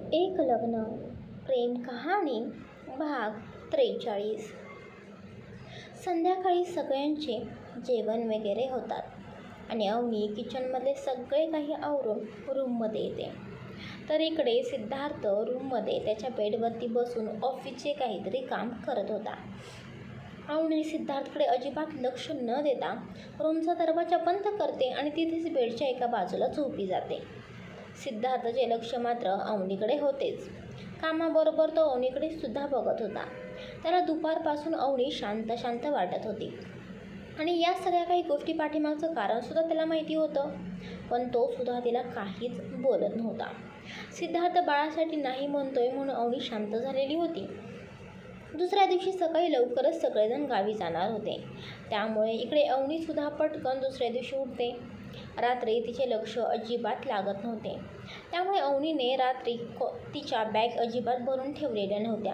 एक लग्न प्रेम कहाणी भाग 43. संध्याकाळी सगळ्यांचे जेवण वगैरे होतात आणि अवनी किचनमधले सगळे काही आवरून रूममध्ये येते. तर इकडे सिद्धार्थ रूममध्ये त्याच्या बेडवरती बसून ऑफिसचे काहीतरी काम करत होता. अवनी सिद्धार्थकडे अजिबात लक्ष न देता रूमचा दरवाजा बंद करते आणि तिथेच बेडच्या एका बाजूला झोपी जाते. सिद्धार्थचे लक्ष मात्र अवनीकडे होतेच. कामाबरोबर तो अवनीकडे सुद्धा बघत होता. त्याला दुपारपासून अवनी शांत शांत वाटत होती आणि या सगळ्या काही गोष्टी पाठीमागचं कारणसुद्धा त्याला माहिती होतं, पण तो सुद्धा तिला काहीच बोलत नव्हता. सिद्धार्थ बाळासाठी नाही म्हणतोय म्हणून अवनी शांत झालेली होती. दुसऱ्या दिवशी सकाळी लवकरच सगळेजण गावी जाणार होते, त्यामुळे इकडे अवनीसुद्धा पटकन दुसऱ्या दिवशी उठते. रात्री तिचे लक्ष अजिबात लागत नव्हते, त्यामुळे अवनीने रात्री तिच्या बॅग अजिबात भरून ठेवलेल्या नव्हत्या.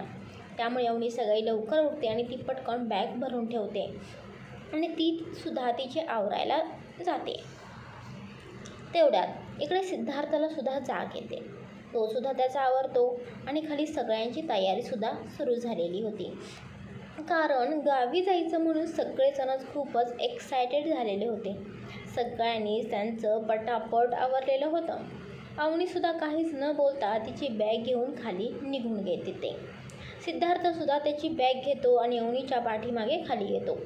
त्यामुळे अवनी सकाळी लवकर उठते आणि ती पटकन बॅग भरून ठेवते आणि तीसुद्धा तिचे आवरायला जाते. तेवढ्यात इकडे सिद्धार्थाला सुद्धा जाग येते. तो सुद्धा त्याचा आवरतो आणि खाली सगळ्यांची तयारीसुद्धा सुरू झालेली होती, कारण गावी जायचं म्हणून सगळेजणच खूपच एक्सायटेड झालेले होते. सगळ्यांनीच त्यांचं पटापट आवरलेलं होतं. अवनीसुद्धा काहीच न बोलता तिची बॅग घेऊन खाली निघून येते. सिद्धार्थसुद्धा त्याची बॅग घेतो आणि अवनीच्या पाठीमागे खाली येतो.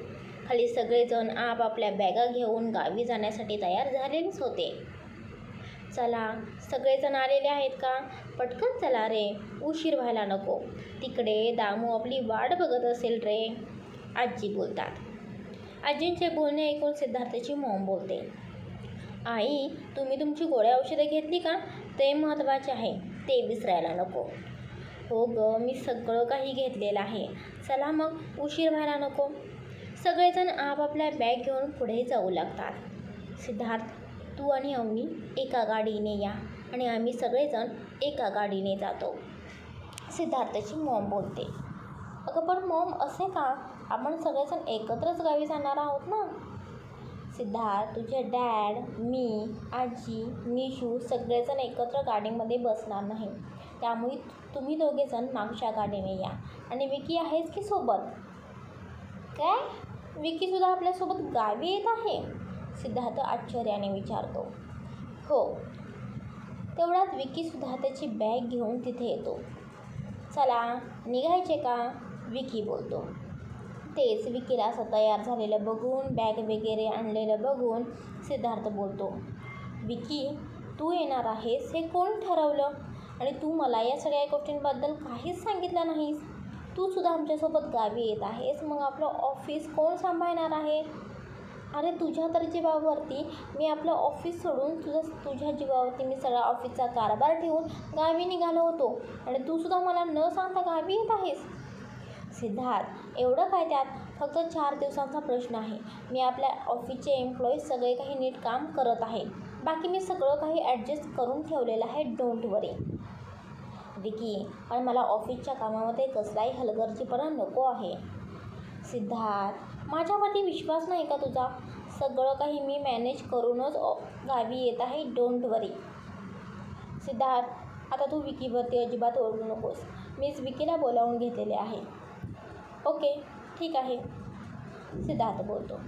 खाली सगळेजण आपापल्या बॅगा घेऊन गावी जाण्यासाठी तयार झालेलेच होते. चला, सगळेजण आलेले आहेत का? पटकन चला रे, उशीर व्हायला नको. तिकडे दामू आपली वाट बघत असेल रे, आजी बोलतात. आजींचे बोलणे ऐकून सिद्धार्थची मॉम बोलते, आई तुम्ही तुमची गोळ्या औषधे घेतली का? ते महत्त्वाचे आहे, ते विसरायला नको. हो ग, मी सगळं काही घेतलेलं आहे. चला मग, उशीर व्हायला नको. सगळेजण आपापल्या बॅग घेऊन पुढे जाऊ लागतात. सिद्धार्थ, तू आणि अवनी एका गाडीने या आणि आम्ही सगळेजण एका गाडीने जातो, सिद्धार्थची मॉम बोलते. अगं पण मॉम, असे का? आपण सगळेजण एकत्रच गावी जाणार आहोत ना? सिद्धार्थ, तुझे डॅड, मी, आजी, निशू सगळेजण एकत्र गाडीमध्ये बसणार नाही, त्यामुळे तुम्ही दोघेजण मागच्या गाडीने या. आणि विकी आहेच की सोबत? काय, विकीसुद्धा आपल्यासोबत गावी येत आहे? सिद्धार्थ आश्चर्याने विचारतो. हो. तेवढ्यात विकीसुद्धा त्याची बॅग घेऊन तिथे येतो. चला, निघायचे का? विकी बोलतो. तेच विकीला असं तयार झालेलं बघून, बॅग वगैरे आणलेलं बघून सिद्धार्थ बोलतो, विकी तू येणार आहेस हे कोण ठरवलं? आणि तू मला या सगळ्या गोष्टींबद्दल काहीच सांगितलं नाहीस. तू सुद्धा आमच्यासोबत गावी येत आहेस, मग आपलं ऑफिस कोण सांभाळणार आहे? अरे तुझ्या तर जीवावरती मी आपलं ऑफिस सोडून तुझ्या जीवावरती मी सगळा ऑफिसचा कारभार ठेवून गावी निघालो होतो आणि तू सुद्धा मला न सांगता गावी येत आहेस. सिद्धार्थ, एवढं काय त्यात? फक्त 4 दिवसांचा प्रश्न आहे. मी आपल्या ऑफिसचे एम्प्लॉईज सगळे काही नीट काम करत आहे. बाकी मी सगळं काही ॲडजस्ट करून ठेवलेलं आहे, डोंट वरी. विकी, पण मला ऑफिसच्या कामामध्ये कसलाही हलगर्जीपणा नको आहे. सिद्धार्थ, माझ्यावरती विश्वास नाही का तुझा? सगळं काही मी मॅनेज करूनच गावी येत आहे, डोंट वरी. सिद्धार्थ, आता तू विकीवरती अजिबात ओरडू नकोस. मीच विकीला बोलावून घेतलेले आहे. ओके, ठीक आहे, सिद्धार्थ बोलतो.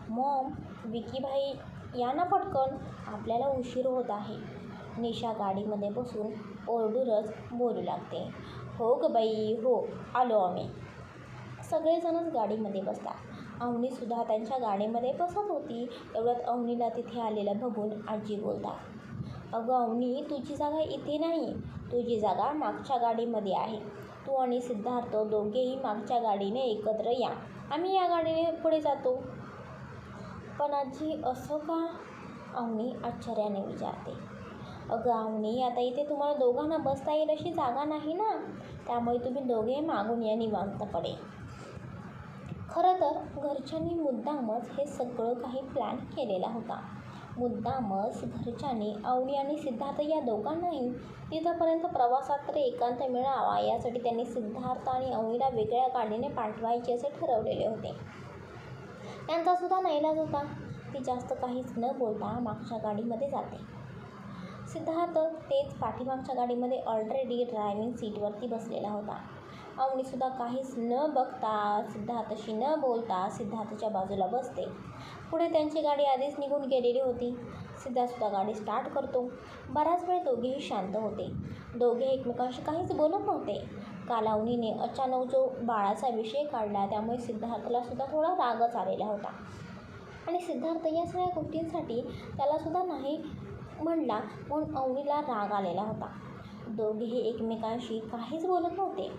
मॉम, विकी भाई या ना पटकन, आपल्याला उशीर होत आहे. निशा गाडीमध्ये बसून ओरडूनच बोलू लागते. हो ग बाई, हो, आलो आम्ही. सगळेजणच गाडीमध्ये बसतात. अवनीसुद्धा त्यांच्या गाडीमध्ये बसत होती. तेवढ्यात अवनीला तिथे आलेलं बघून आजी बोलतात, अगं अवनी, तुझी जागा इथे नाही, तुझी जागा मागच्या गाडीमध्ये आहे. तू आणि सिद्धार्थ दोघेही मागच्या गाडीने एकत्र या, आम्ही या गाडीने पुढे जातो. पण आजी, असं का? अवनी आश्चर्याने विचारते. अगं अवनी, आता इथे तुम्हाला दोघांना बसता येईल अशी जागा नाही ना, त्यामुळे तुम्ही दोघे मागून या निवांतपणे. खरं तर घरच्यांनी मुद्दामच हे सगळं काही प्लॅन केलेला होता. मुद्दामच घरच्यांनी अवनी आणि सिद्धार्थ या दोघांनाही तिथंपर्यंत प्रवासात तर एकांत मिळावा यासाठी त्यांनी सिद्धार्थ आणि अवनीला वेगळ्या गाडीने पाठवायचे असे ठरवलेले होते. त्यांचासुद्धा नाईलाज होता. ती जास्त काहीच न बोलता मागच्या गाडीमध्ये जाते. सिद्धार्थ तेच पाठीमागच्या गाडीमध्ये ऑलरेडी ड्रायव्हिंग सीटवरती बसलेला होता. अवनीसुद्धा काहीच न बघता, सिद्धार्थशी न बोलता सिद्धार्थच्या बाजूला बसते. पुढे त्यांची गाडी आधीच निघून गेलेली होती. सिद्धार्थसुद्धा गाडी स्टार्ट करतो. बराच वेळ दोघेही शांत होते. दोघे एकमेकांशी काहीच बोलत नव्हते. काल अवनीने अचानक जो बाळाचा विषय काढला त्यामुळे सिद्धार्थलासुद्धा थोडा रागच आलेला होता आणि सिद्धार्थ या सगळ्या गोष्टींसाठी त्यालासुद्धा नाही म्हणला म्हणून अवनीला राग आलेला होता. दोघेही एकमेकांशी काहीच बोलत नव्हते.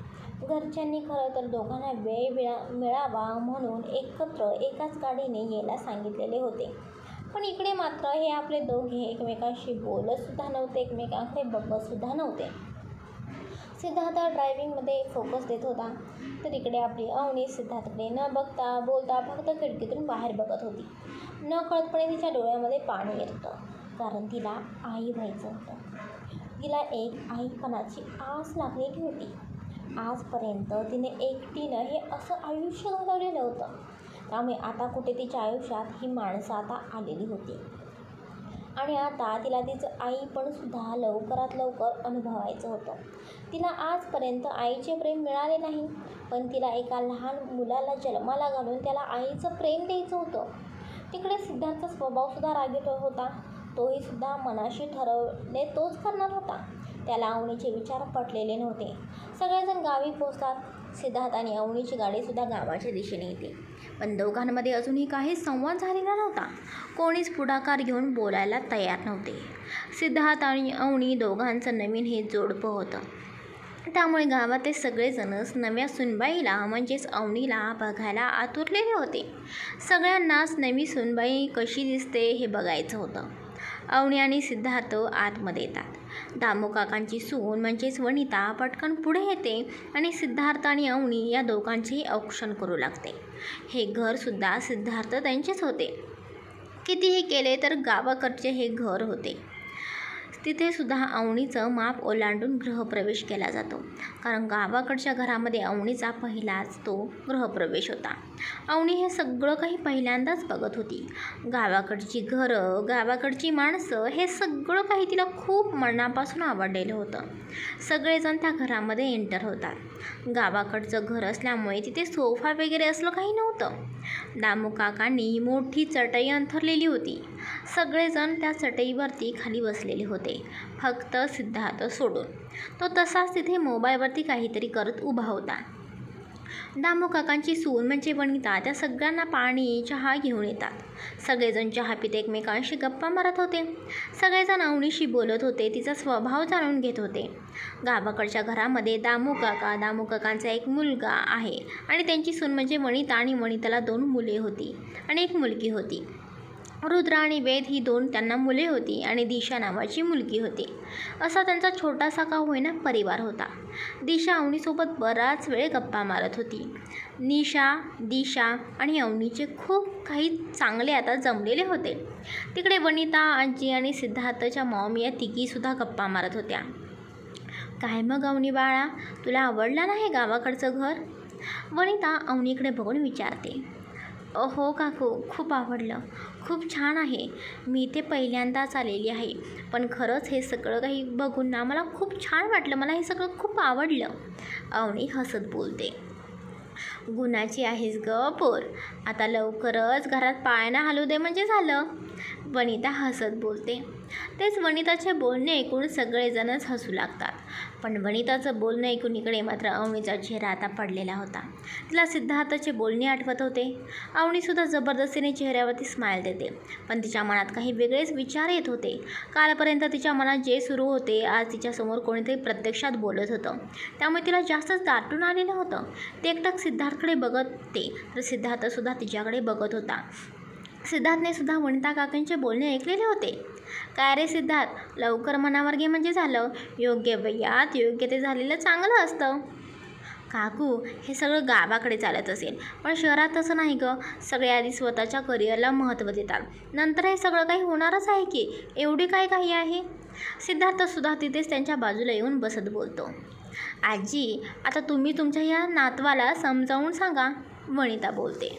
घरच्यांनी खरं तर दोघांना वेळ मिळावा म्हणून एकत्र एकाच गाडीने यायला सांगितलेले होते. पण इकडे मात्र हे आपले दोघे एकमेकांशी बोलतसुद्धा नव्हते, एकमेकांकडे बघतसुद्धा नव्हते. सिद्धार्थ ड्रायव्हिंगमध्ये फोकस देत होता तर इकडे आपली अवनी सिद्धार्थकडे न बघता बोलता फक्त खिडकीतून बाहेर बघत होती. नकळतपणे तिच्या डोळ्यामध्ये पाणी येत होतं, कारण तिला आई व्हायचं होतं. तिला एक आईपणाची आस लागलेली होती. आजपर्यंत तिने एकटीनं हे असं आयुष्य घालवलेलं होतं. त्यामुळे आता कुठे तिच्या आयुष्यात ही माणसं आता आलेली होती आणि आता तिला तिचं आईपणसुद्धा लवकरात लवकर अनुभवायचं होतं. तिला आजपर्यंत आईचे प्रेम मिळाले नाही, पण तिला एका लहान मुलाला जन्माला घालून त्याला आईचं प्रेम द्यायचं होतं. तिकडे सिद्धार्थचा स्वभावसुद्धा रागीट होता. तोहीसुद्धा मनाशी ठरवले तोच करणार होता. त्याला अवनीचे विचार पटलेले नव्हते. सगळेजण गावी पोहोचतात. सिद्धार्थ आणि अवनीची गाडीसुद्धा गावाच्या दिशेने येते, पण दोघांमध्ये अजूनही काहीच संवाद झालेला नव्हता. कोणीच पुढाकार घेऊन बोलायला तयार नव्हते. सिद्धार्थ आणि अवनी दोघांचं नवीन हे जोडपं होतं. त्यामुळे गावातले सगळेजणच नव्या सुनबाईला म्हणजेच अवनीला बघायला आतुरलेले होते. सगळ्यांनाच नवी सुनबाई कशी दिसते हे बघायचं होतं. अवनी आणि सिद्धार्थ आतमध्ये येतात. दामू काकांची सून म्हणजेच वनिता पटकन पुढे येते आणि सिद्धार्थ आणि अवनी या दोघांचेही औक्षण करू लागते. हे घरसुद्धा सिद्धार्थ त्यांचेच होते. कितीही केले तर गावाकडचे हे घर होते. तिथेसुद्धा अवनीचं माप ओलांडून गृहप्रवेश केला जातो, कारण गावाकडच्या घरामध्ये अवनीचा पहिलाच तो गृहप्रवेश होता. अवनी हे सगळं काही पहिल्यांदाच बघत होती. गावाकडची घरं, गावाकडची माणसं हे सगळं काही तिला खूप मनापासून आवडलेलं होतं. सगळेजण त्या घरामध्ये एंटर होतात. गावाकडचं घर असल्यामुळे तिथे सोफा वगैरे असलं काही नव्हतं. दामू काकांनी मोठी चटई अंथरलेली होती. सगळेजण त्या चटईवरती खाली बसलेले होते, फक्त सिद्धार्थ सोडून. तो तसाच तिथे मोबाईलवरती काहीतरी करत उभा होता. दामू काकांची सून म्हणजे वनिता त्या सगळ्यांना पाणी चहा घेऊन येतात. सगळेजण चहा पित एकमेकांशी गप्पा मारत होते. सगळेजण अवनीशी बोलत होते, तिचा स्वभाव जाणून घेत होते. गावाकडच्या घरामध्ये दामू काकांचा एक मुलगा आहे आणि त्यांची सून म्हणजे वनिता आणि वनिताला 2 मुले होती आणि 1 मुलगी होती. रुद्र आणि वेद ही 2 त्यांना मुले होती आणि दिशा नावाची मुलगी होती. असा त्यांचा छोटासा का होईना परिवार होता. दिशा अवनीसोबत बराच वेळ गप्पा मारत होती. निशा, दिशा आणि अवनीचे खूप काही चांगले आता जमलेले होते. तिकडे वनिता, आजी आणि सिद्धार्थच्या मॉम या तिघीसुद्धा गप्पा मारत होत्या. काय मग अवनी बाळा, तुला आवडलं नाही गावाकडचं घर? वनिता अवनीकडे बघून विचारते. हो काकू, खूप आवडलं, खूप छान आहे. मी इथे पहिल्यांदाच आलेली आहे, पण खरंच हे सगळं काही बघून ना मला खूप छान वाटलं. मला हे सगळं खूप आवडलं. अवनी हसत बोलते. गुणाची आहेस ग पोर, आता लवकरच घरात पाळणा हलू दे म्हणजे झालं. वनिता हसत बोलते. तेच वनिताचे बोलणे ऐकून सगळेजणच हसू लागतात. पण वनिताचं बोलणं ऐकून इकडे मात्र अवनीचा चेहरा आता पडलेला होता. तिला सिद्धार्थचे बोलणे आठवत होते. अवनीसुद्धा जबरदस्तीने चेहऱ्यावरती स्माईल देते, पण तिच्या मनात काही वेगळेच विचार येत होते. कालपर्यंत तिच्या मनात जे सुरू होते, आज तिच्यासमोर कोणीतरी प्रत्यक्षात बोलत होतं, त्यामुळे तिला जास्तच दाटून आलेलं होतं. ते एकटक सिद्धार्थकडे बघत होते तर सिद्धार्थसुद्धा तिच्याकडे बघत होता. सिद्धार्थने सुद्धा वनिता काकांचे बोलणे ऐकलेले होते. काय रे सिद्धार्थ, लवकर मनावर घे म्हणजे झालं. योग्य वयात योग्य ते झालेलं चांगलं असतं. काकू, हे सगळं गावाकडे चालत असेल, पण शहरात तसं नाही ग. सगळे आधी स्वतःच्या करिअरला महत्त्व देतात, नंतर हे सगळं काही होणारच आहे की. एवढी काय काही आहे? सिद्धार्थसुद्धा तिथेच त्यांच्या बाजूला येऊन बसत बोलतो. आजी, आता तुम्ही तुमच्या ह्या नातवाला समजावून सांगा, वनिता बोलते.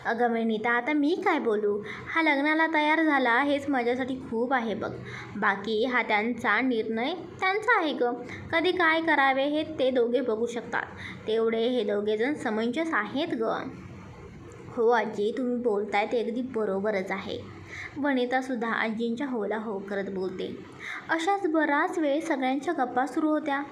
अगं वनिता, आता मी काय बोलू? हा लग्नाला तयार झाला हेच माझ्यासाठी खूप आहे बघ. बाकी हा त्यांचा निर्णय त्यांचा आहे ग. कधी काय करावे हे ते दोघे बघू शकतात. तेवढे हे दोघेजण समंजस आहेत ग. हो आजी, तुम्ही बोलताय ते अगदी बरोबरच आहे. वनितासुद्धा आजींच्या होला हो करत बोलते. अशाच बराच वेळ सगळ्यांच्या गप्पा सुरू होत्या.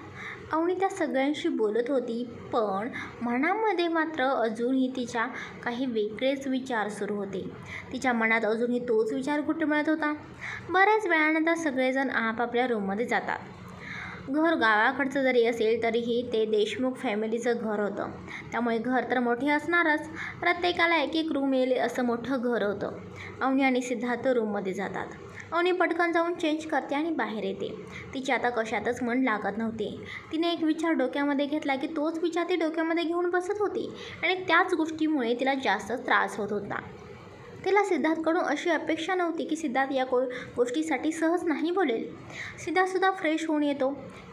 अवनी त्या सगळ्यांशी बोलत होती, पण मनामध्ये मात्र अजूनही तिच्या काही वेगळेच विचार सुरू होते. तिच्या मनात अजूनही तोच विचार घुटमळत होता. बऱ्याच वेळानंतर सगळेजण आपापल्या रूममध्ये जातात. घर गावाकडचं जरी असेल तरीही ते देशमुख फॅमिलीचं घर होतं. त्यामुळे घर तर मोठे असणारच. प्रत्येकाला एक एक रूम येईल असं मोठं घर होतं. अवनी आणि सिद्धार्थ रूममध्ये जातात. अवनी पटकन जाऊन चेंज करते आणि बाहेर येते. तिचे आता कशातच मन लागत नव्हते. तिने एक विचार डोक्यामध्ये घेतला की तोच विचार ती डोक्यामध्ये घेऊन बसत होती आणि त्याच गोष्टीमुळे तिला जास्त त्रास होत होता. तिला सिद्धार्थकडून अशी अपेक्षा नव्हती की सिद्धार्थ या गोष्टीसाठी सहज नाही बोलेल. सिद्धार्थसुद्धा फ्रेश होऊन येतो.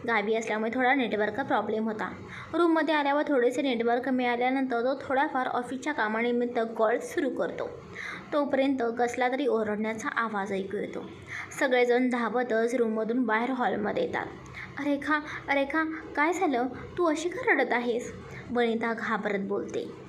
गावी असल्यामुळे थोडा नेटवर्कचा प्रॉब्लेम होता. रूममध्ये आल्यावर थोडेसे नेटवर्क मिळाल्यानंतर तो थोडाफार ऑफिसच्या कामानिमित्त कॉल सुरू करतो. तोपर्यंत कसला तरी ओरडण्याचा आवाज ऐकू येतो. सगळेजण धावतच रूममधून बाहेर हॉलमध्ये येतात. रेखा, रेखा, काय झालं? तू अशी का रडत आहेस? वनिता घाबरत बोलते.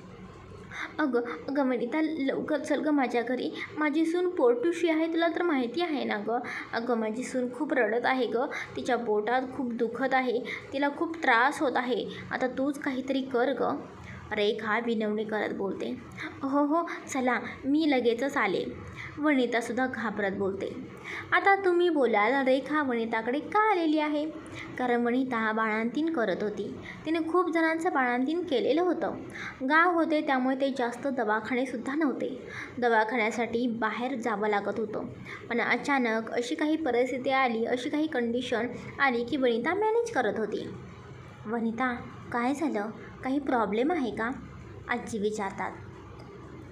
अगं वनिता, लवकर चल गं माझ्या घरी. माझी सून पोटुशी आहे, तुला तर माहिती आहे ना गं. अगं माझी सून खूप रडत आहे गं. तिच्या पोटात खूप दुखत आहे. तिला खूप त्रास होत आहे. आता तूच काहीतरी कर गं. रेखा विनवणी करत बोलते. हो, चला मी लगेचच आले. वनितासुद्धा घाबरत बोलते. आता तुम्ही बोलाल, रेखा वनिताकडे का आलेली आहे? कारण वनिता बाळंतीण करत होती. तिने खूप जणांचं बाळंतीण केलेलं होतं. गाव होते त्यामुळे ते जास्त दवाखानेसुद्धा नव्हते. दवाखान्यासाठी बाहेर जावं लागत होतं. पण अचानक अशी काही परिस्थिती आली, अशी काही कंडिशन आली की वनिता मॅनेज करत होती. वनिता, काय झालं? काही प्रॉब्लेम आहे का? आजी विचारतात.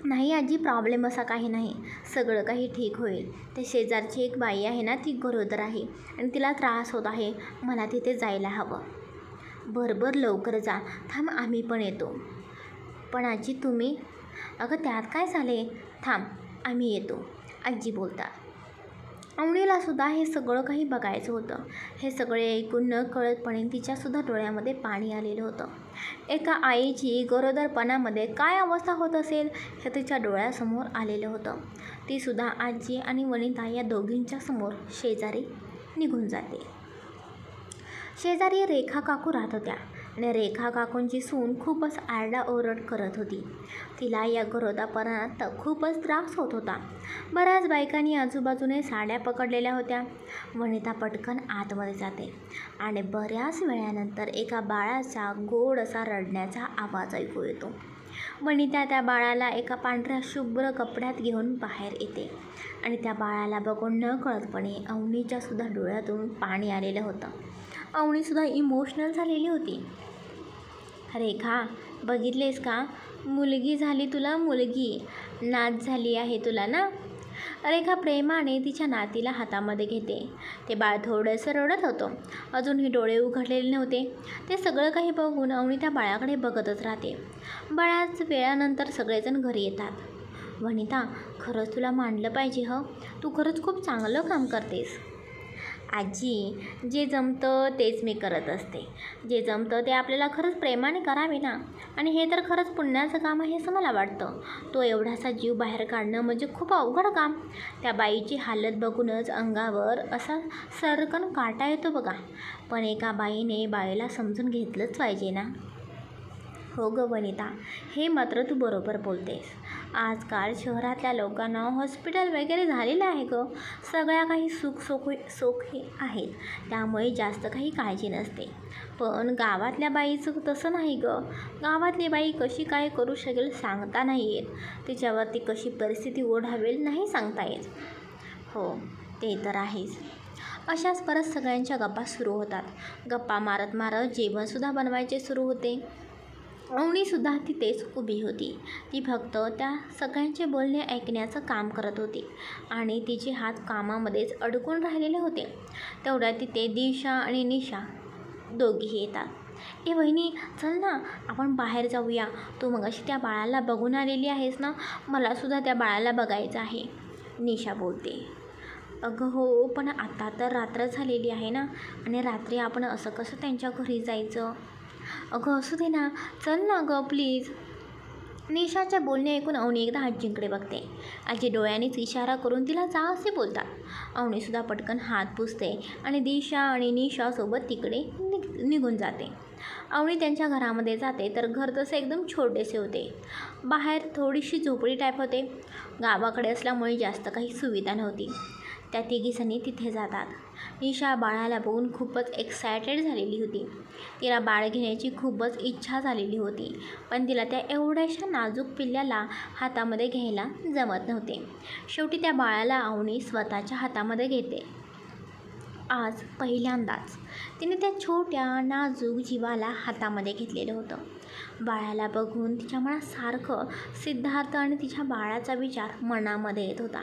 नाही आजी, प्रॉब्लेम असा काही नाही. सगळं काही ठीक होईल. ते शेजारची एक बाई आहे ना, ती गरोदर आहे आणि तिला त्रास होत आहे. मला तिथे जायला हवं. बरं लवकर जा. थांब, आम्ही पण येतो. पण आजी तुम्ही? अगं त्यात काय झाले? थांब, आम्ही येतो, आजी बोलतात. अवनीलासुद्धा हे सगळं काही बघायचं होतं. हे सगळे ऐकून न कळतपणे तिच्यासुद्धा डोळ्यामध्ये पाणी आलेलं होतं. एका आईची गरोदरपणामध्ये काय अवस्था होत असेल हे तिच्या डोळ्यासमोर आलेलं होतं. तीसुद्धा आजी आणि वनिता या दोघींच्या समोर शेजारी निघून जाते. शेजारी रेखा काकू राहत होत्या आणि रेखा काकूंची सून खूपच आरडाओरड करत होती. तिला या गरोदरपणात खूपच त्रास होत होता. बऱ्याच बायकांनी आजूबाजूने साड्या पकडलेल्या होत्या. वनिता पटकन आतमध्ये जाते आणि बऱ्याच वेळानंतर एका बाळाचा गोड असा रडण्याचा आवाज ऐकू येतो. वनिता त्या बाळाला एका पांढऱ्या शुभ्र कपड्यात घेऊन बाहेर येते आणि त्या बाळाला बघून न कळतपणे अवनीच्यासुद्धा डोळ्यातून पाणी आलेलं होतं. अवनीसुद्धा इमोशनल झालेली होती. रेखा, बघितलेस का? मुलगी झाली तुला, मुलगी. नात झाली आहे तुला ना? रेखा प्रेमाने तिच्या नातीला हातामध्ये घेते. ते बाळ थोडंसं रडत होतं. अजूनही डोळे उघडलेले नव्हते. ते सगळं काही बघून अवनी त्या बाळाकडे बघतच राहते. बऱ्याच वेळानंतर सगळेजण घरी येतात. वनिता, खरंच तुला मानलं पाहिजे हं. तू खरंच खूप चांगलं काम करतेस. आजी, जे जमतं तेच मी करत असते. जे जमतं ते आपल्याला खरंच प्रेमाने करावे ना. आणि हे तर खरंच पुण्याचं काम आहे असं मला वाटतं. तो एवढासा जीव बाहेर काढणं म्हणजे खूप अवघड काम. त्या बाईची हालत बघूनच अंगावर असा सरकन काटा येतो बघा. पण एका बाईने बाईला समजून घेतलंच पाहिजे ना. हो गं वनिता, हे मात्र तू बरोबर बोलतेस. आजकाल शहरातल्या लोकांना हॉस्पिटल वगैरे झालेलं आहे गं. सगळ्या काही सोखी आहेत, त्यामुळे जास्त काही काळजी नसते. पण गावातल्या बाईचं तसं नाही गं. गावातली बाई कशी काय करू शकेल सांगता नाही येत. तिच्यावरती कशी परिस्थिती ओढावेल नाही सांगता येत. हो, ते तर आहेच. अशाच परत सगळ्यांच्या गप्पा सुरू होतात. गप्पा मारत जेवणसुद्धा बनवायचे सुरू होते. अवनीसुद्धा तिथेच उभी होती. ती फक्त त्या सगळ्यांचे बोलणे ऐकण्याचं काम करत होती आणि तिचे हात कामामध्येच अडकून राहिलेले होते. तेवढ्यात तिथे दिशा आणि निशा दोघीही येतात. ए वहिनी, चल ना आपण बाहेर जाऊया. तू मगाशी त्या बाळाला बघून आलेली आहेस ना, मलासुद्धा त्या बाळाला बघायचं आहे, निशा बोलते. अगं हो, पण आता तर रात्र झालेली आहे ना, आणि रात्री आपण असं कसं त्यांच्या घरी जायचं. अगं असू दे ना, चल ना गं प्लीज. निशाच्या बोलणे ऐकून अवनी एकदा आजींकडे बघते. आजी डोळ्यांनीच इशारा करून तिला जा असे बोलतात. अवनीसुद्धा पटकन हात पुसते आणि दिशा आणि निशासोबत तिकडे निघून जाते. अवनी त्यांच्या घरामध्ये जाते तर घर तसे एकदम छोटेसे होते. बाहेर थोडीशी झोपडी टाईप होते. गावाकडे असल्यामुळे जास्त काही सुविधा नव्हती. त्या तिघीजणी तिथे जातात. निशा बाळाला बघून खूपच एक्सायटेड झालेली होती. तिला बाळ घेण्याची खूपच इच्छा झालेली होती, पण तिला त्या एवढ्याशा नाजूक पिल्ल्याला हातामध्ये घ्यायला जमत नव्हते. शेवटी त्या बाळाला अवनी स्वतःच्या हातामध्ये घेते. आज पहिल्यांदाच तिने त्या छोट्या नाजूक जीवाला हातामध्ये घेतलेलं होतं. बाळाला बघून तिच्या मनात सारखं सिद्धार्थ आणि तिच्या बाळाचा विचार मनामध्ये येत होता.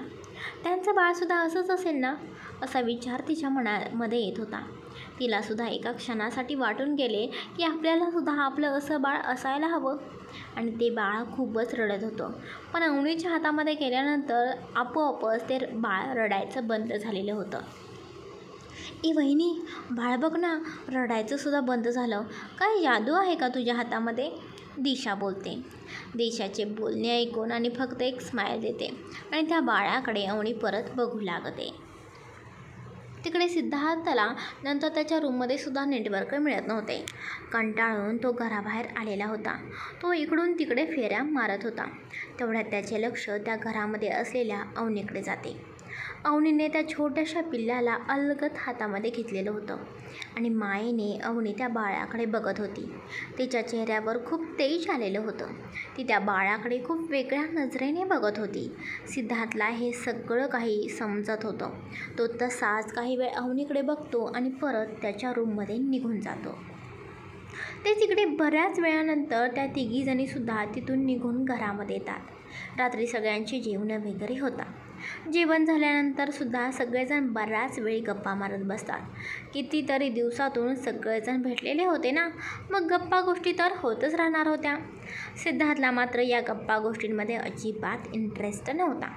त्यांचं बाळसुद्धा असंच असेल ना, असा विचार तिच्या मनामध्ये येत होता. तिलासुद्धा एका क्षणासाठी वाटून गेले की आपल्यालासुद्धा आपलं असं बाळ असायला हवं. आणि ते बाळ खूपच रडत होतं. पण अवनीच्या हातामध्ये गेल्यानंतर आपोआपच ते बाळ रडायचं बंद झालेलं होतं. ए वहिनी, बाळ बघ ना, रडायचंसुद्धा बंद झालं. काय जादू आहे का तुझ्या हातामध्ये, दिशा बोलते. दिशाचे बोलणे ऐकून आणि फक्त एक स्माईल देते आणि त्या बाळाकडे अवनी परत बघू लागते. तिकडे सिद्धार्थला नंतर त्याच्या रूममध्ये सुद्धा नेटवर्क मिळत नव्हते. कंटाळून तो घराबाहेर आलेला होता. तो इकडून तिकडे फेऱ्या मारत होता. तेवढ्यात त्याचे लक्ष त्या घरामध्ये असलेल्या अवनीकडे जाते. अवनीने त्या छोट्याशा पिल्ल्याला अलगद हातामध्ये घेतलेलं होतं आणि मायेने अवनी त्या बाळाकडे बघत होती. तिच्या चेहऱ्यावर खूप तेज आलेलं होतं. ती त्या बाळाकडे खूप वेगळ्या नजरेने बघत होती. सिद्धार्थला हे सगळं काही समजत होतं. तो तसाच काही वेळ अवनीकडे बघतो आणि परत त्याच्या रूममध्ये निघून जातो. ते तिकडे बऱ्याच वेळानंतर त्या तिघीजणीसुद्धा तिथून निघून घरामध्ये येतात. रात्री सगळ्यांची जेवणं वगैरे होतात. जेवण झाल्यानंतरसुद्धा सगळेजण बऱ्याच वेळी गप्पा मारत बसतात. कितीतरी दिवसातून सगळेजण भेटलेले होते ना, मग गप्पा गोष्टी तर होतच राहणार होत्या. सिद्धार्थला मात्र या गप्पा गोष्टींमध्ये अजिबात इंटरेस्ट नव्हता.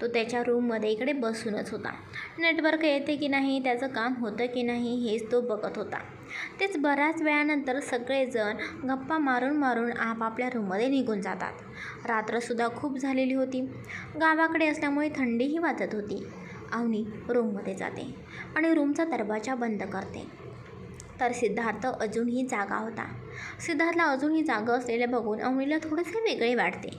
तो त्याच्या रूममध्ये इकडे बसूनच होता. नेटवर्क येते की नाही, त्याचं काम होतं की नाही, हेच तो बघत होता. तेच बऱ्याच वेळानंतर सगळेजण गप्पा मारून मारून आपापल्या रूममध्ये निघून जातात. रात्रसुद्धा खूप झालेली होती. गावाकडे असल्यामुळे थंडीही वाजत होती. अवनी रूममध्ये जाते आणि रूमचा दरवाजा बंद करते. तर सिद्धार्थ अजूनही जागा होता. सिद्धार्थला अजूनही जागा असलेले बघून अवनीला थोडेसे वेगळे वाटते,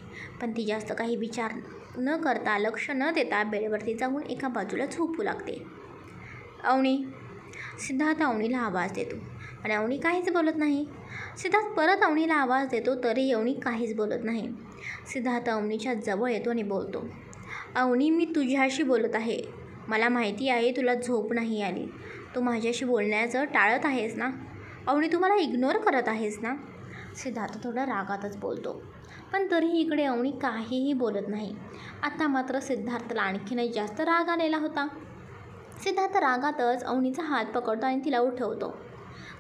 पण ती जास्त काही विचार न करता, लक्ष न देता बेडवरती जाऊन एका बाजूला झोपू लागते. अवनी. सिद्धार्थ अवनीला आवाज देतो आणि अवनी काहीच बोलत नाही. सिद्धार्थ परत अवनीला आवाज देतो तरी अवनी काहीच बोलत नाही. सिद्धार्थ अवनीच्या जवळ येतो आणि बोलतो, अवनी, मी तुझ्याशी बोलत आहे. मला माहिती आहे तुला झोप नाही आली. तू माझ्याशी बोलण्याचं टाळत आहेस ना. अवनी, तू मला इग्नोर करत आहेस ना. सिद्धार्थ थोडा रागातच बोलतो, पण तरीही इकडे अवनी काहीही बोलत नाही. आता मात्र सिद्धार्थला आणखीनच जास्त राग आलेला होता. सिद्धार्थ रागातच अवनीचा हात पकडतो आणि तिला उठवतो.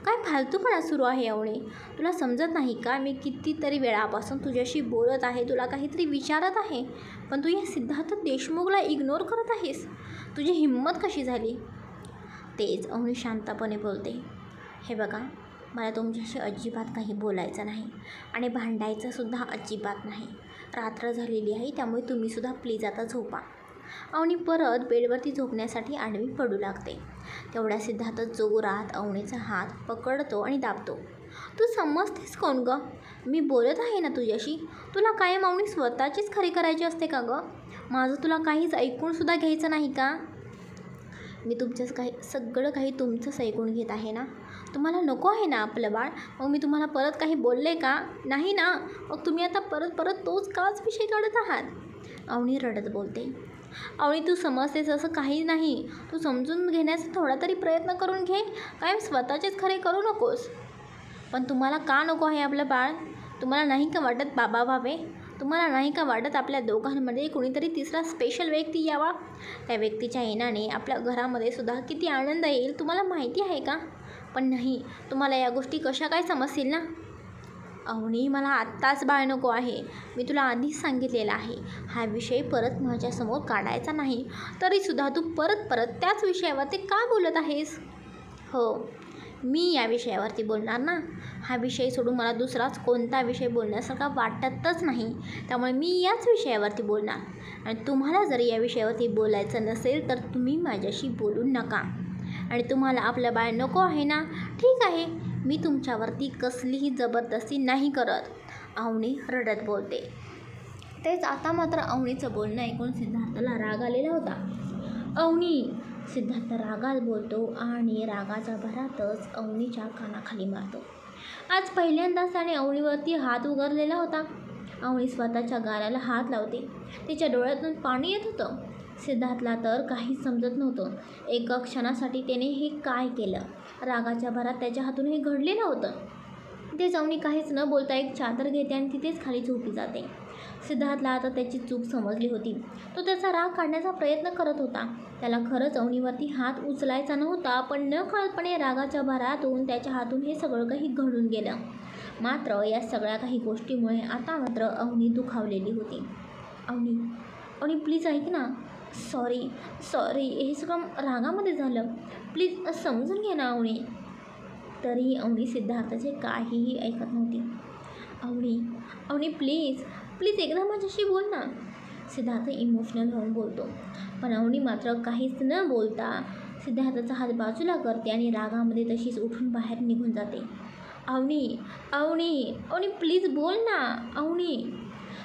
काय फालतूपणा सुरू आहे अवनी, तुला समजत नाही का? मी कितीतरी वेळापासून तुझ्याशी बोलत आहे, तुला काहीतरी विचारत आहे, पण तू या सिद्धार्थ देशमुखला इग्नोर करत आहेस. तुझी हिंमत कशी झाली? तेच अवनी शांतपणे बोलते. हे बघा, मला तुमच्याशी अजिबात काही बोलायचं नाही आणि भांडायचंसुद्धा अजिबात नाही. रात्र झालेली आहे, त्यामुळे तुम्हीसुद्धा प्लीज आता झोपा. अवनी परत बेडवरती झोपण्यासाठी आडवी पडू लागते. तेवढ्या सिद्धार्थ जोरात अवनीचा हात पकडतो आणि दाबतो. तू समजतेस कोण गं? मी बोलत आहे ना तुझ्याशी. तुला कायम अवनी स्वतःचीच खरी करायची असते का गं? माझं तुला काहीच ऐकूनसुद्धा घ्यायचं नाही का? मी सगळं काही तुमचंच ऐकून घेत आहे ना. तुम्हाला नको आहे ना आपलं बाळ, मग मी तुम्हाला परत काही बोलले का? नाही ना, मग तुम्ही आता परत काच विषय काढत आहात. अवनी रडत बोलते. अवनी, तू समजतेस असं काही नाही. तू समजून घेण्याचा थोडा तरी प्रयत्न करून घे. काय स्वतःचेच खरे करू नकोस. पण तुम्हाला का नको आहे आपलं बाळ? तुम्हाला नाही का वाटत बाबा व्हावे? तुम्हाला नाही का वाटत आपल्या दोघांमध्ये कुणीतरी तिसरा स्पेशल व्यक्ती यावा? त्या व्यक्तीच्या येण्याने आपल्या घरामध्ये सुद्धा किती आनंद येईल तुम्हाला माहिती आहे का? पण नाही, तुम्हाला या गोष्टी कशा काय समजतील ना? अवनी, मला आत्ताच बाळ नको आहे. मी तुला आधीच सांगितलेलं आहे, हा विषय परत माझ्यासमोर काढायचा नाही. तरीसुद्धा तू परत परत त्याच विषयावरती का बोलत आहेस? हो, मी या विषयावरती बोलणार ना. हा विषय सोडून मला दुसराच कोणता विषय बोलण्यासारखा वाटतच नाही. त्यामुळे मी याच विषयावरती बोलणार. आणि तुम्हाला जर या विषयावरती बोलायचं नसेल तर तुम्ही माझ्याशी बोलू नका. आणि तुम्हाला आपलं बाळ नको आहे ना, ठीक आहे, मी तुमच्यावरती कसलीही जबरदस्ती नाही करत. अवनी रडत बोलते. तेच आता मात्र अवनीचं बोलणं ऐकून सिद्धार्थला राग आलेला होता. अवनी, सिद्धार्थ रागात बोलतो आणि रागाच्या भरातच अवनीच्या कानाखाली मारतो. आज पहिल्यांदाच त्याने अवनीवरती हात उगारलेला होता. अवनी स्वतःच्या गालाला हात लावते. तिच्या डोळ्यातून पाणी येत होतं. सिद्धार्थला तर काहीच समजत नव्हतं. एका क्षणासाठी त्याने हे काय केलं. रागाच्या भरात त्याच्या हातून हे घडलेलं होतं. तेच अवनी काहीच न बोलता एक चादर घेते आणि तिथेच खाली झोपी जाते. सिद्धार्थला आता त्याची चूक समजली होती. तो त्याचा राग काढण्याचा प्रयत्न करत होता. त्याला खरंच अवनीवरती हात उचलायचा नव्हता, पण नकळतपणे रागाच्या भरातून त्याच्या हातून हे सगळं काही घडून गेलं. मात्र या सगळ्या काही गोष्टीमुळे आता मात्र अवनी दुखावलेली होती. अवनी, अवनी प्लीज ऐक ना. सॉरी हे सगळं रागामध्ये झालं. प्लीज समजून घे ना अवनी. तरीही अवनी सिद्धार्थाचे काहीही ऐकत नव्हती. अवनी प्लीज एकदा माझ्याशी बोल ना. सिद्धार्थ इमोशनल होऊन बोलतो. पण अवनी मात्र काहीच न बोलता सिद्धार्थाचा हात बाजूला करते आणि रागामध्ये तशीच उठून बाहेर निघून जाते. अवनी प्लीज बोल ना अवनी.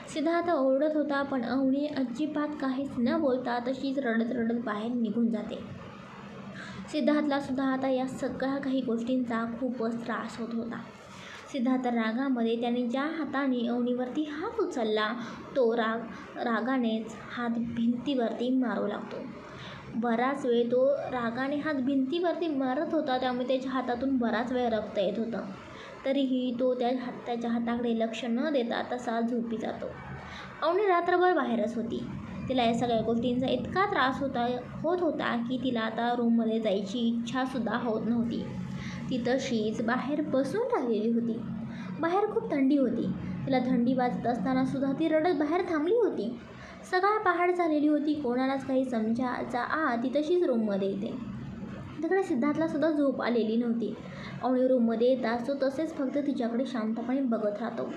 सिद्धार्थ ओरडत होता, पण अवनी अजिबात काहीच न बोलता तशीच रडत रडत बाहेर निघून जाते. सिद्धार्थला सुद्धा आता या सगळ्या काही गोष्टींचा खूपच त्रास होत होता. सिद्धार्थ रागामध्ये त्याने ज्या हाताने अवनीवरती हात उचलला तो रागानेच हात भिंतीवरती मारू लागतो. बराच वेळ तो रागाने हात भिंतीवरती मारत होता, त्यामुळे त्याच्या हातातून बराच वेळ रक्त येत होतं. तरीही तो त्याच्या हाताकडे लक्ष न देता तसा झोपी जातो. अवनी रात्रभर बाहेरच होती. तिला या सगळ्या गोष्टींचा इतका त्रास होत होता की तिला आता रूममध्ये जायची इच्छासुद्धा होत नव्हती. ती तशीच बाहेर बसून राहिलेली होती. बाहेर खूप थंडी होती. तिला थंडी वाजत असतानासुद्धा ती रडत बाहेर थांबली होती. सकाळ पहाट झालेली होती. कोणालाच काही समजायच्या ती तशीच रूममध्ये येते. तिकडे सिद्धार्थलासुद्धा झोप आलेली नव्हती. अवनी रूममध्ये येताच तो तसेच फक्त तिच्याकडे शांतपणे बघत राहतो.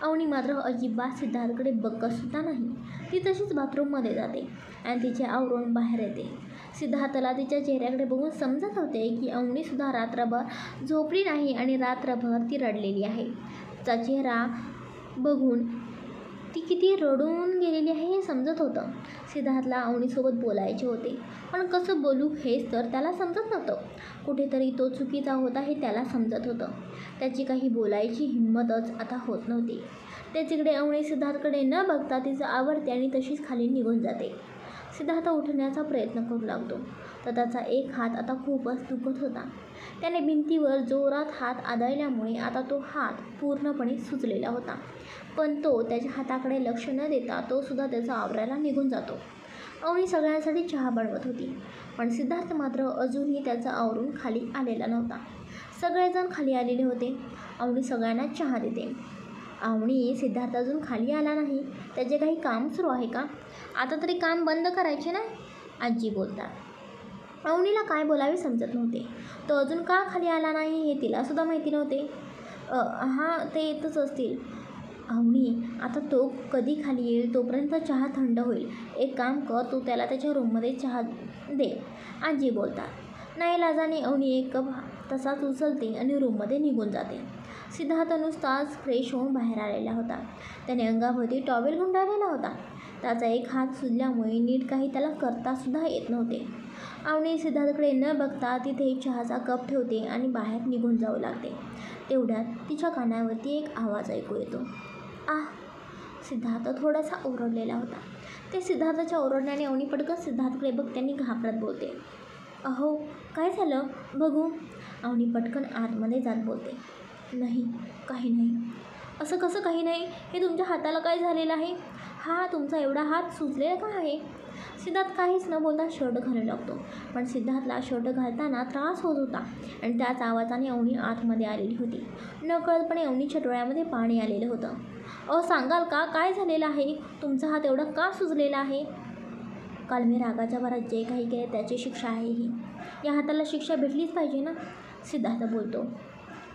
अवनी मात्र अजिबात सिद्धार्थकडे बघतसुद्धा नाही. ती तशीच बाथरूममध्ये जाते आणि तिचे आवरून बाहेर येते. सिद्धार्थला तिच्या चेहऱ्याकडे बघून समजत होते की अवनीसुद्धा रात्रभर झोपली नाही आणि रात्रभर ती रडलेली आहे. तिचा चेहरा बघून ती किती रडून गेलेली आहे हे समजत होतं. सिद्धार्थला अवनीसोबत बोलायचे होते, पण कसं बोलू हेच तर त्याला समजत नव्हतं. कुठेतरी तो चुकीचा होता हे त्याला समजत होतं. त्याची काही बोलायची हिंमतच आता होत नव्हती. त्याच्याकडे अवनी सिद्धार्थकडे न बघता तिचं आवडते आणि तशीच खाली निघून जाते. सिद्धार्थ उठण्याचा प्रयत्न करू लागतो, तर त्याचा एक हात आता खूपच दुखत होता. त्याने भिंतीवर जोरात हात आदळल्यामुळे आता तो हात पूर्णपणे सुजलेला होता. पण तो त्याच्या हाताकडे लक्ष न देता तोसुद्धा त्याचा आवरायला निघून जातो. अवनी सगळ्यांसाठी चहा बनवत होती, पण सिद्धार्थ मात्र अजूनही त्याचा आवरून खाली आलेला नव्हता. सगळेजण खाली आलेले होते. अवनी सगळ्यांना चहा देते. अवनी, सिद्धार्थ अजून खाली आला नाही, त्याचे काही काम सुरू आहे का? आता तरी काम बंद करायचे ना, आजी बोलतात. अवनीला काय बोलावे समजत नव्हते. तो अजून का खाली आला नाही हे तिलासुद्धा माहिती नव्हते. हां, ते येतच असतील. अवनी, आता तो कधी खाली येईल तोपर्यंत चहा थंड होईल. एक काम कर, तू त्याला त्याच्या रूममध्ये चहा दे, आजी बोलतात. नाईलाजाने अवनी एक कप तसाच उचलते आणि रूममध्ये निघून जाते. सिद्धार्थ नुसताच फ्रेश होऊन बाहेर आलेला होता. त्याने अंगाभोवती टॉवेल गुंडाळलेला होता. त्याचा एक हात सुजल्यामुळे नीट काही त्याला करतासुद्धा येत नव्हते. अवनी सिद्धार्थकडे न बघता तिथे चहाचा कप ठेवते आणि बाहेर निघून जाऊ लागते. तेवढ्यात तिच्या कानावरती एक आवाज ऐकू येतो. आह! सिद्धार्थ थोडासा ओरडलेला होता. ते सिद्धार्थच्या ओरडण्याने अवनी पटकन सिद्धार्थकडे बघते आणि घाबरत बोलते. अहो, काय झालं बघू. अवनी पटकन आतमध्ये जात बोलते. नाही, काही नाही. असं कसं काही नाही? हे तुमच्या हाताला काय झालेलं आहे? हा तुमचा एवढा हात सुजलेला का आहे? सिद्धार्थ काहीच न बोलता शर्ट घालू लागतो. पण सिद्धार्थला शर्ट घालताना त्रास होत होता आणि त्याच आवाजाने अवनी आतमध्ये आलेली होती. नकळतपणे अवनीच्या डोळ्यामध्ये पाणी आलेलं होतं. सांगाल का काय झालेलं आहे? तुमचा हात एवढा का सुजलेला आहे? काल मी रागाच्या भरात जे काही केले त्याची शिक्षा आहे ही. या हाताला शिक्षा भेटलीच पाहिजे ना, सिद्धार्थ बोलतो.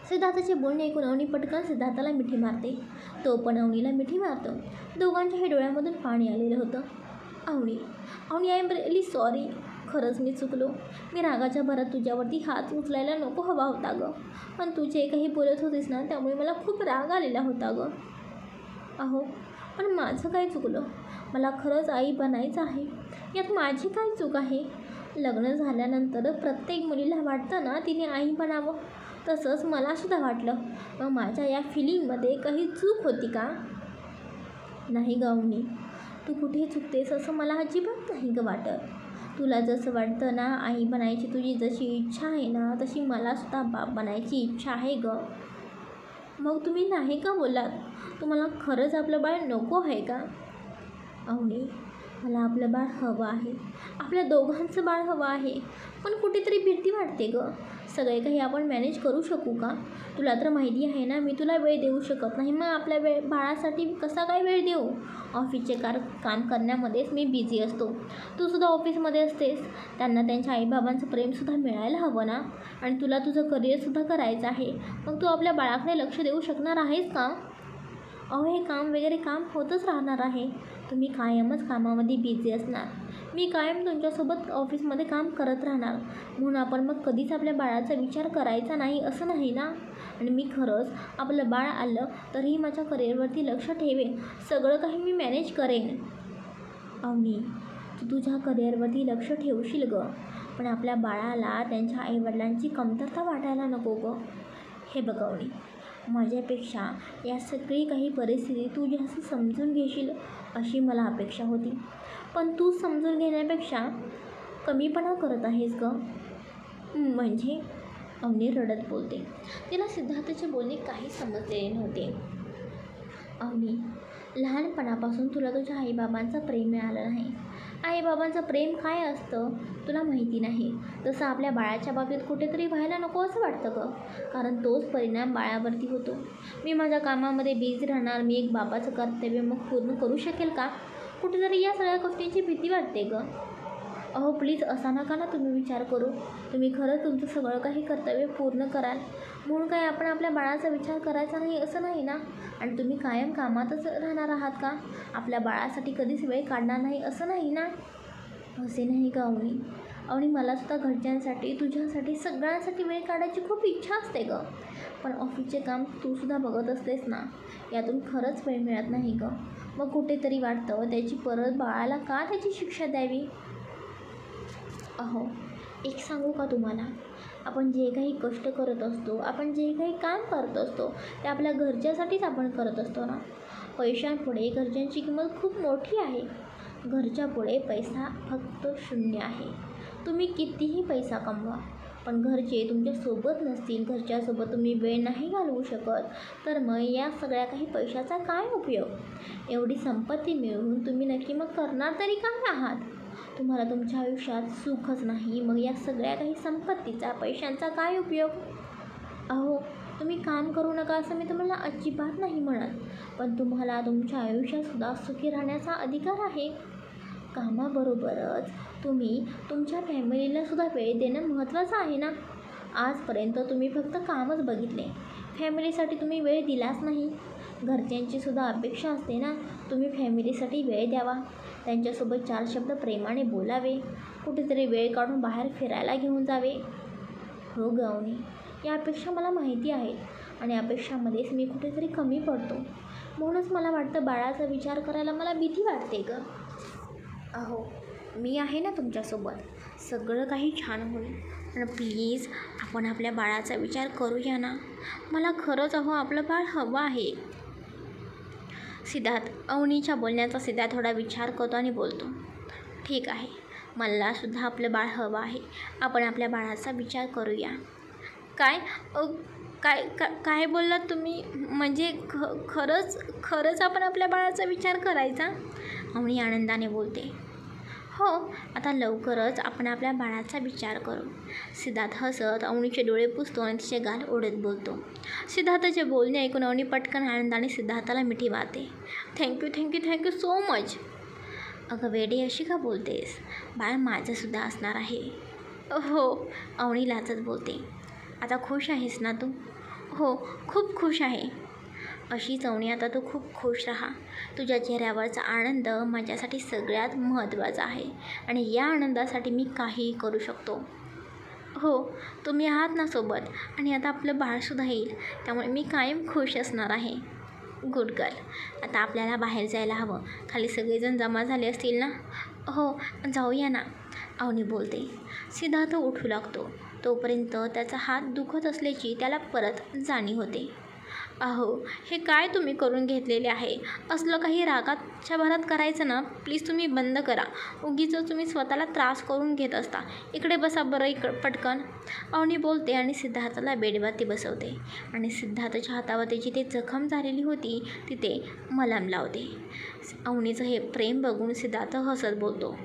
सिद्धार्थाचे बोलणे ऐकून अवनी पटकन सिद्धार्थाला मिठी मारते. तो पण अवनीला मिठी मारतो. दोघांच्याही डोळ्यामधून पाणी आलेलं होतं. Avani I am really sorry. खरंच मी चुकलो. मी रागाच्या भरात तुझ्यावरती हात उचलायला नको हवा होता गं. पण तू जे काही बोलत होतीस ना त्यामुळे मला खूप राग आलेला होता गं. पण माझं काय चुकलं? मला खरंच आई बनायचं आहे. यात माझी काय चूक आहे? लग्न झाल्यानंतर प्रत्येक मुलीला वाटतं ना तिने आई बनावं. तसंच मलासुद्धा वाटलं. मग माझ्या या फिलिंगमध्ये काही चूक होती का? नाही गं अवनी, तू कुठे चुकतेस असं मला अजिबात नाही गं वाटत. तुला जसं वाटतं ना आई बनायची तुझी जशी इच्छा आहे ना तशी मलासुद्धा बाप बनायची इच्छा आहे गं. मग तुम्ही नाही का बोलात? तुम्हाला खरंच आपलं बाळ नको आहे का? अवनी, मला आपलं बाळ हवं आहे. आपल्या दोघांचं बाळ हवं आहे. पण कुठेतरी भीती वाटते गं. सगळे काही आपण मॅनेज करू शकू का? तुला तर माहिती आहे ना मी तुला वेळ देऊ शकत नाही. मग आपल्या बाळासाठी कसा काय वेळ देऊ? ऑफिसचे काम करण्यामध्येच मी बिझी असतो. तूसुद्धा ऑफिसमध्ये असतेस. त्यांना त्यांच्या आईबाबांचं प्रेमसुद्धा मिळायला हवं ना. आणि तुला तुझं करिअरसुद्धा करायचं आहे. मग तू आपल्या बाळाकडे लक्ष देऊ शकणार आहेस का? हे काम वगैरे काम होतच राहणार आहे. तुम्ही कायमच कामामध्ये बिझी असणार. मी कायम तुमच्यासोबत ऑफिसमध्ये काम करत राहणार. म्हणून आपण मग कधीच आपल्या बाळाचा विचार करायचा नाही असं नाही ना. आणि मी खरंच आपलं बाळ आलं तरीही माझ्या करिअरवरती लक्ष ठेवेन. सगळं काही मी मॅनेज करेन. अवनी, तू तुझ्या करिअरवरती लक्ष ठेवशील गं. पण आपल्या बाळाला त्यांच्या आईवडिलांची कमतरता वाटायला नको गं. हे बघ अवनी, माझ्यापेक्षा या सगळी काही परिस्थिती तू जास्त समजून घेशील अशी मला अपेक्षा होती. पण तू समजून घेण्यापेक्षा कमीपणा करत आहेस गं. म्हणजे? अवनी रडत बोलते. तिला सिद्धार्थचे बोलणे काही समजलेले नव्हते. अवनी, लहानपणापासून तुला तुझ्या आईबाबांचं प्रेम मिळालं नाही. आईबाबांचं प्रेम काय असतं तुला माहिती नाही. तसं आपल्या बाळाच्या बाबतीत कुठेतरी व्हायला नको असं वाटतं गं. कारण तोच परिणाम बाळावरती होतो. मी माझ्या कामामध्ये बिझी राहणार. मी एक बाबाचं कर्तव्य मग पूर्ण करू शकेल का? कुठेतरी या सगळ्या गोष्टींची भीती वाटते गं. प्लीज असा नका ना तुम्ही विचार करू. तुम्ही खरंच तुमचं सगळं काही कर्तव्य पूर्ण कराल म्हणून काय आपण आपल्या बाळाचा विचार करायचा नाही असं नाही ना. आणि तुम्ही कायम कामातच राहणार आहात का? आपल्या बाळासाठी कधीच वेळ काढणार नाही असं नाही ना. असे नाही का अवनी, मलासुद्धा घरच्यांसाठी तुझ्यासाठी सगळ्यांसाठी वेळ काढायची खूप इच्छा असते गं. पण ऑफिसचे काम तूसुद्धा बघत असतेस ना. यातून खरंच वेळ मिळत नाही गं. मग कुठेतरी वाटतं त्याची परत बाळाला का त्याची शिक्षा द्यावी? एक सांगू का तुम्हाला? आपण जे काही कष्ट करत असतो, आपण जे काही काम करत असतो ते आपल्या घरच्यासाठीच आपण करत असतो ना. पैशांपुढे घरच्यांची किंमत खूप मोठी आहे. घरच्यापुढे पैसा फक्त शून्य आहे. तुम्ही कितीही पैसा कमवा पण घरचे तुमच्यासोबत नसतील, घरच्यासोबत तुम्ही वेळ नाही घालवू शकत तर मग या सगळ्या काही पैशाचा काय उपयोग? एवढी संपत्ती मिळवून तुम्ही नक्की मग करणार तरी काय आहात? तुम्हाला तुमच्या आयुष्यात सुखच नाही मग या सगळ्या काही संपत्तीचा पैशांचा काय उपयोग? तुम्ही काम करू नका असं मी तुम्हाला अजिबात नाही म्हणत. पण तुम्हाला तुमच्या आयुष्यातसुद्धा सुखी राहण्याचा अधिकार आहे. कामाबरोबरच तुम्ही तुमच्या फॅमिलीलासुद्धा वेळ देणं महत्त्वाचं आहे ना. आजपर्यंत तुम्ही फक्त कामच बघितले. फॅमिलीसाठी तुम्ही वेळ दिलाच नाही. घरच्यांचीसुद्धा अपेक्षा असते ना तुम्ही फॅमिलीसाठी वेळ द्यावा. त्यांच्यासोबत 4 शब्द प्रेमाने बोलावे. कुठेतरी वेळ काढून बाहेर फिरायला घेऊन जावे. हो गं अवनी, या अपेक्षा मला माहिती आहेत आणि अपेक्षामध्येच मी कुठेतरी कमी पडतो. म्हणूनच मला वाटतं बाळाचा विचार करायला मला भीती वाटते गं. मी आहे ना तुमच्यासोबत. सगळं काही छान होईल. पण प्लीज आपण आपल्या बाळाचा विचार करूया ना. मला खरंच आपलं बाळ हवं आहे. सिद्धार्थ अवनीच्या बोलण्याचा सिद्धार्थ थोडा विचार करतो आणि बोलतो, ठीक आहे, मलासुद्धा आपलं बाळ हवं आहे. आपण आपल्या बाळाचा विचार करूया. काय बोललात तुम्ही? म्हणजे खरंच आपण आपल्या बाळाचा विचार करायचा? अवनी आनंदाने बोलते. हो, आता लवकरच आपण आपल्या बाळाचा विचार करू. सिद्धार्थ हसत अवनीचे डोळे पुसतो आणि तिचे गाल ओढत बोलतो. सिद्धार्थचे बोलणे ऐकून अवनी पटकन आनंदाने सिद्धार्थाला मिठी मारते. Thank you thank you thank you so much. अगं वेडी अशी का बोलतेस? बाळ माझंसुद्धा असणार आहे. हो, अवनी लाजत बोलते. आता खुश आहेस ना तू? हो, खूप खुश आहे. अशीच अवनी आता तू खूप खुश राहा. तुझ्या चेहऱ्यावरचा आनंद माझ्यासाठी सगळ्यात महत्त्वाचा आहे आणि या आनंदासाठी मी काहीही करू शकतो. हो, तुम्ही आहात ना सोबत आणि आता आपलं बाळसुद्धा येईल, त्यामुळे मी कायम खुश असणार आहे. Good girl. आता आपल्याला बाहेर जायला हवं. खाली सगळेजण जमा झाले असतील ना? हो, जाऊया ना, अवनी बोलते. सिद्धार्थ उठू लागतो. तोपर्यंत त्याचा हात दुखत असल्याची त्याला परत जाणीव होते. अहो, हे काय तुम्ही करून घेतलेले आहे? असलं काही रागाच्या भरात करायचं ना, प्लीज तुम्ही बंद करा. उगीचच तुम्ही स्वतःला त्रास करून घेत असता. इकडे बसा बरं पटकन, अवनी बोलते आणि सिद्धार्थाला बेडवरती बसवते आणि सिद्धार्थच्या हातावरती जिथे जखम झालेली होती तिथे मलम लावते. अवनीचं हे प्रेम बघून सिद्धार्थ हसत बोलतो.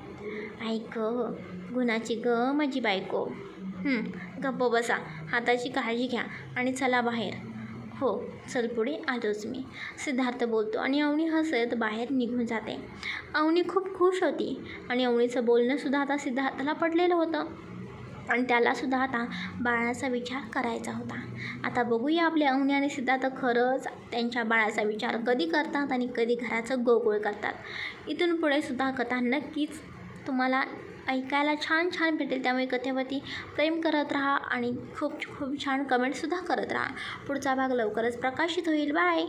ऐक गुणाची ग माझी बायको. गप्प बसा, हाताची काळजी घ्या आणि चला बाहेर. हो, चल पुढे, आलोच मी, सिद्धार्थ बोलतो आणि अवनी हसत बाहेर निघून जाते. अवनी खूप खुश होती आणि अवनीचं बोलणंसुद्धा आता सिद्धार्थाला पडलेलं होतं आणि त्यालासुद्धा आता बाळाचा विचार करायचा होता. आता बघूया आपले अवनी आणि सिद्धार्थ खरंच त्यांच्या बाळाचा विचार कधी करतात आणि कधी घराचं गोकुळ करतात. इथून पुढेसुद्धा कथा नक्कीच तुम्हाला ऐकायला छान छान भेटेल. त्यामुळे कथेवरती प्रेम करत राहा आणि खूप खूप छान कमेंटसुद्धा करत राहा. पुढचा भाग लवकरच प्रकाशित होईल. बाय.